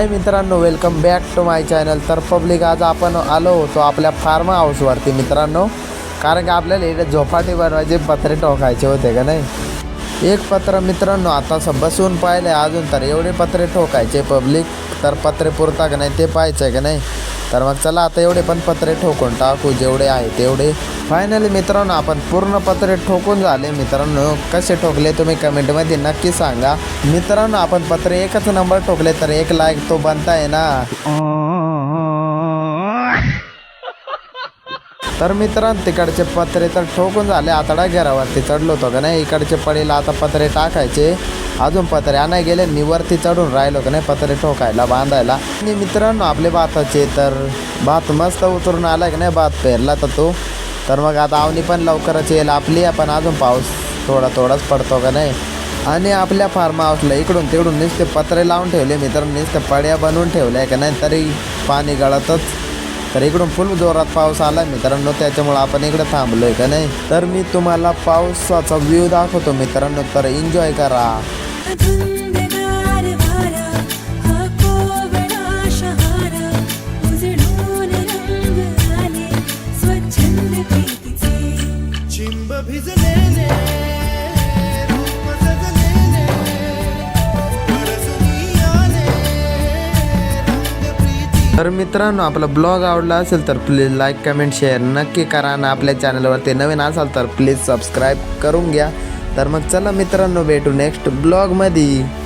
हाय मित्रांनो, welcome back to my channel. तर public आज आपण आलो होतो आपल्या फार्म हाऊसवरती मित्रांनो, कारण की आपल्याला इथे झोपाटी बनवायचे पत्रे ठोकायचे होते का नाही. एक पत्र मित्रांनो आता बसून पाहिले अजून तर एवढे पत्रे ठोकायचे पब्लिक. तर पत्रे पुरता का नाही ते पाहायचं आहे का नाही. तर मग चला आता एवढे पण पत्रे ठोकून टाकू जेवढे आहे तेवढे. फायनली मित्रांनो आपण पूर्ण पत्रे ठोकून झाले. मित्रांनो कसे ठोकले तुम्ही कमेंटमध्ये नक्की सांगा. मित्रांनो आपण पत्रे एकच नंबर ठोकले तर एक लाईक तो बनताय ना. तर मित्रांनो तिकडचे पत्रे तर ठोकून झाले. आता घरावरती चढलो होतो का नाही. इकडचे पडेल आता पत्रे टाकायचे. अजून पत्रे आणाय गेले मी वरती चढून राहिलो का नाही पत्रे ठोकायला बांधायला. आणि मित्रांनो आपले भाताचे तर भात मस्त उतरून आला का नाही. भात पेरला तर तो तर मग आता आवनी पण लवकरच येईल आपली. आपण अजून पाऊस थोडाच पडतो का नाही. आणि आपल्या फार्म हाऊसला इकडून तिकडून नुसते पत्रे लावून ठेवले मित्रांनो. नुसते पड्या बनवून ठेवल्या का नाही तरी पाणी गळतच. तर इकडून फुल जोरात पाऊस आला मित्रांनो, त्याच्यामुळे आपण इकडे थांबलोय का नाही. तर मी तुम्हाला पावसाचा व्ह्यू दाखवतो मित्रांनो, तर एन्जॉय करा. तर मित्रांनो आपला ब्लॉग आवडला असेल तर प्लीज लाईक कमेंट शेअर नक्की करा. आणि आपल्या चॅनलवरती नवीन असाल तर प्लीज सबस्क्राईब करून घ्या. तर मग चला मित्रांनो भेटू नेक्स्ट ब्लॉगमध्ये.